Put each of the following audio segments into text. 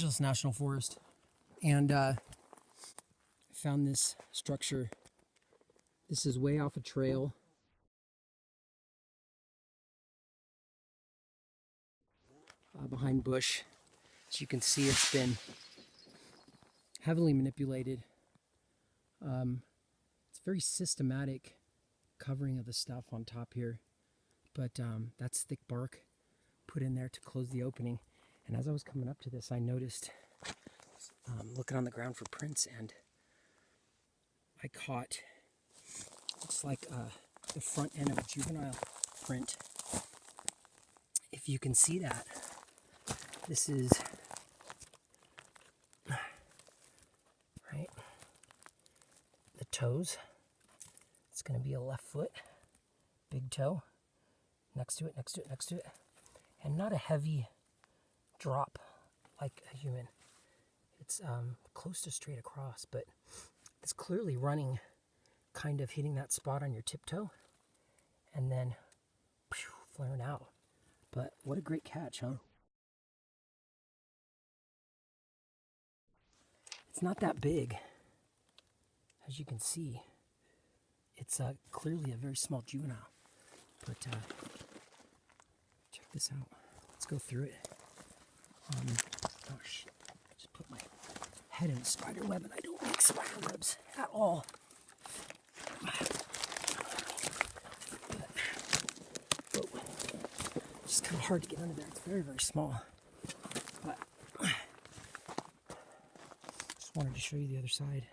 Angeles National Forest, and I found this structure. This is way off a trail. Behind bush. As you can see, it's been heavily manipulated. It's very systematic covering of the stuff on top here, but that's thick bark put in there to close the opening. And as I was coming up to this, I noticed, looking on the ground for prints, and I caught, looks like the front end of a juvenile print. If you can see that, this is, right, the toes. It's going to be a left foot, big toe, next to it, next to it, next to it. And not a heavy drop like a human. It's close to straight across, but it's clearly running, kind of hitting that spot on your tiptoe, and then flaring out. But what a great catch, huh? It's not that big, as you can see. It's clearly a very small juvenile, but check this out. Let's go through it. Oh shit! Just put my head in a spider web, and I don't like spider webs at all. It's just kind of hard to get under there. It's very, very small. But just wanted to show you the other side.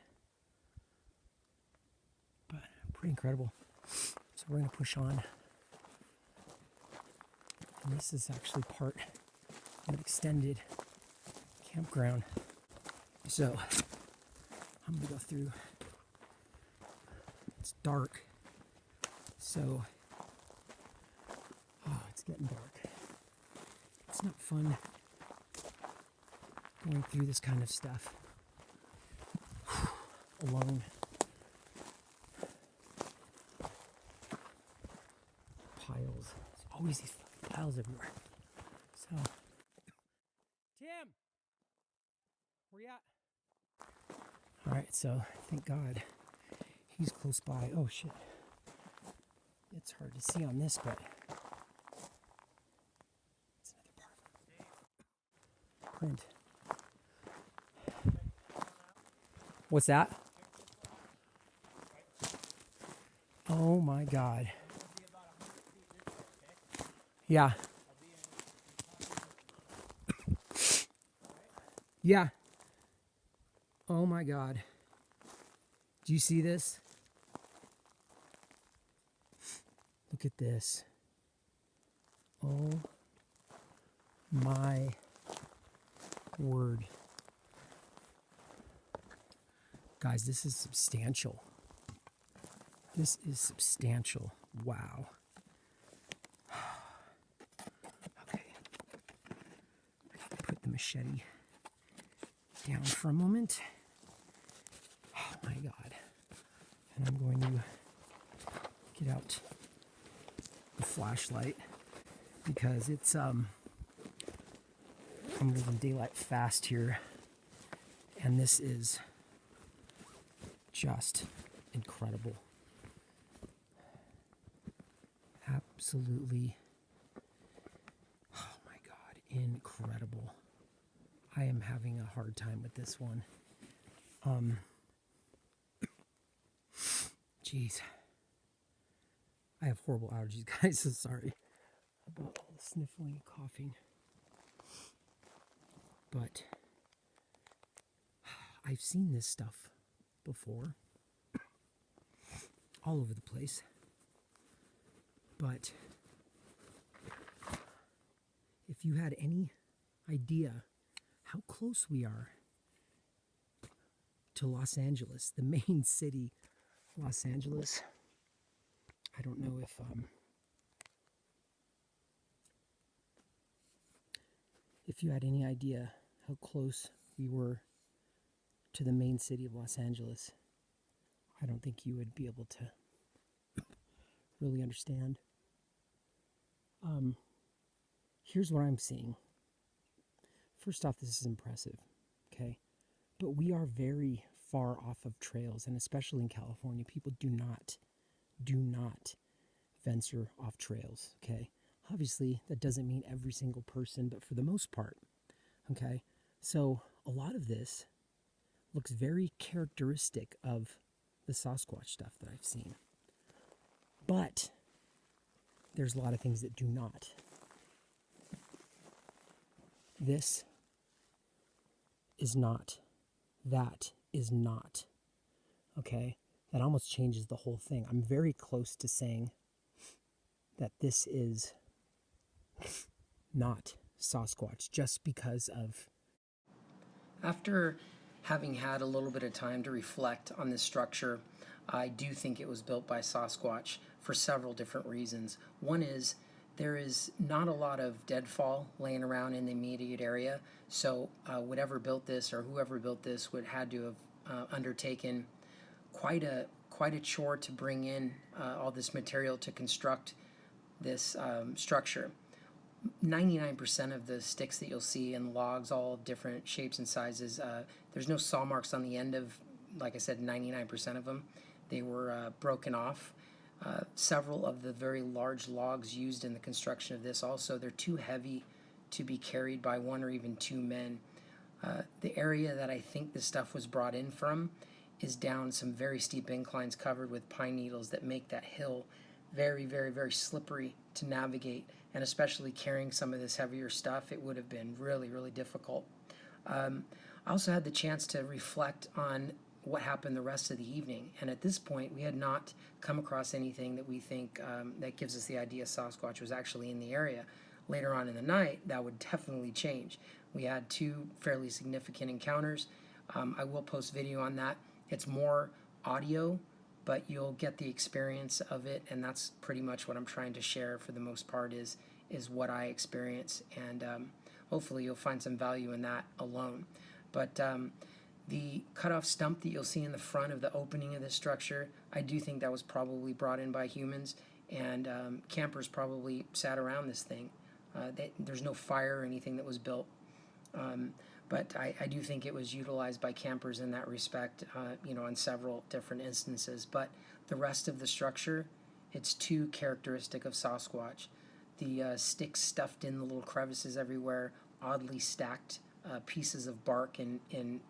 But pretty incredible. So we're going to push on. And this is actually part of an extended campground. So I'm going to go through. It's dark. So, oh, it's getting dark. It's not fun going through this kind of stuff alone. Piles. There's always these piles everywhere. So, Tim, where you at? All right, so thank God he's close by. Oh shit, it's hard to see on this, but it's another part. Print. What's that? Oh my God. Yeah. Yeah. Oh my God. Do you see this? Look at this. Oh my word. Guys, this is substantial. This is substantial. Wow. Okay. I gotta put the machete down for a moment. Oh my God. And I'm going to get out the flashlight because it's I'm moving daylight fast here, and this is just incredible. Absolutely, oh my God, incredible. I am having a hard time with this one. Jeez. I have horrible allergies, guys, so sorry about all the sniffling and coughing. But I've seen this stuff before, all over the place. But if you had any idea how close we are to Los Angeles, the main city, Los Angeles, I don't know if you had any idea how close we were to the main city of Los Angeles, I don't think you would be able to really understand. Here's what I'm seeing. first off, this is impressive, okay? But we are very far off of trails, and especially in California, people do not venture off trails, okay? Obviously, that doesn't mean every single person, but for the most part, okay? So a lot of this looks very characteristic of the Sasquatch stuff that I've seen. But there's a lot of things that do not. This is not. That is not. Okay? That almost changes the whole thing. I'm very close to saying that this is not Sasquatch just because of... After having had a little bit of time to reflect on this structure, I do think it was built by Sasquatch for several different reasons. One is there is not a lot of deadfall laying around in the immediate area, so whatever built this or whoever built this would had to have undertaken quite a chore to bring in all this material to construct this structure. 99% of the sticks that you'll see and logs, all different shapes and sizes, there's no saw marks on the end of, like I said, 99% of them. They were broken off. Several of the very large logs used in the construction of this also, they're too heavy to be carried by one or even two men. The area that I think this stuff was brought in from is down some very steep inclines covered with pine needles that make that hill very, very, very slippery to navigate, and especially carrying some of this heavier stuff, it would have been really, really difficult. I also had the chance to reflect on what happened the rest of the evening, and at this point we had not come across anything that we think that gives us the idea Sasquatch was actually in the area. Later on in the night, that would definitely change. We had two fairly significant encounters. I will post video on that. It's more audio, but you'll get the experience of it, and that's pretty much what I'm trying to share for the most part is what I experience, and hopefully you'll find some value in that alone. But the cut-off stump that you'll see in the front of the opening of this structure, I do think that was probably brought in by humans, and campers probably sat around this thing. There's no fire or anything that was built. But I do think it was utilized by campers in that respect, in several different instances. But the rest of the structure, it's too characteristic of Sasquatch. The sticks stuffed in the little crevices everywhere, oddly stacked pieces of bark in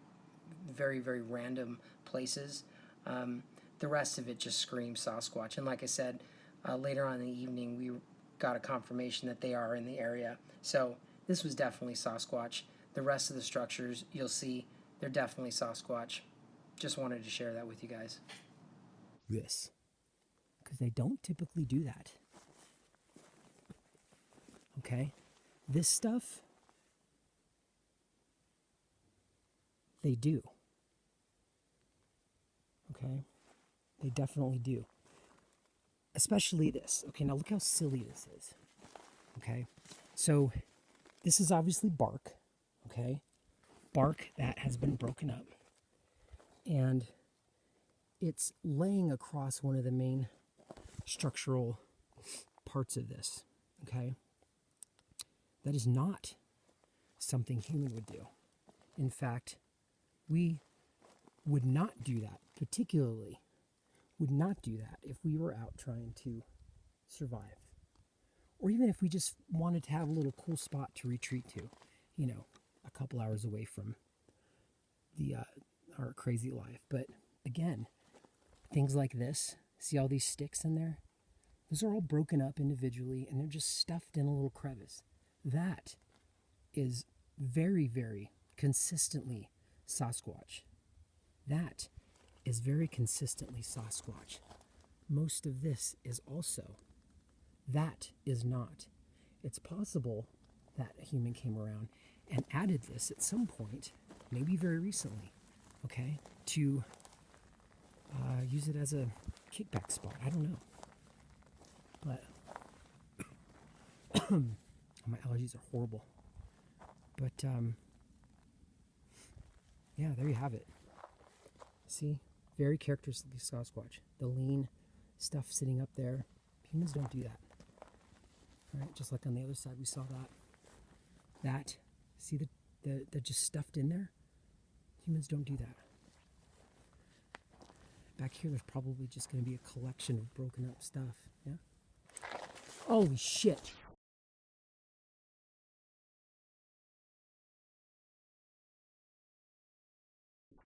very, very random places. The rest of it just screams Sasquatch. And like I said, later on in the evening, we got a confirmation that they are in the area. So this was definitely Sasquatch. The rest of the structures, you'll see, they're definitely Sasquatch. Just wanted to share that with you guys. This, because they don't typically do that. Okay? This stuff, they do. Okay? They definitely do. Especially this. Okay, now look how silly this is. Okay? So, this is obviously bark. Okay, bark that has been broken up, and it's laying across one of the main structural parts of this. Okay, that is not something human would do. In fact, we would not do that, particularly would not do that if we were out trying to survive, or even if we just wanted to have a little cool spot to retreat to, a couple hours away from our crazy life. But again, things like this, see all these sticks in there? Those are all broken up individually, and they're just stuffed in a little crevice. That is very, very consistently Sasquatch. That is very consistently Sasquatch. Most of this is also. That is not. It's possible that a human came around and added this at some point, maybe very recently, okay, to use it as a kickback spot. I don't know. But my allergies are horrible. But yeah, there you have it. See? Very characteristically Sasquatch. The lean stuff sitting up there. Humans don't do that. All right, just like on the other side, we saw that. See the They're just stuffed in there. Humans don't do that. Back here, there's probably just going to be a collection of broken up stuff. Yeah. Holy shit!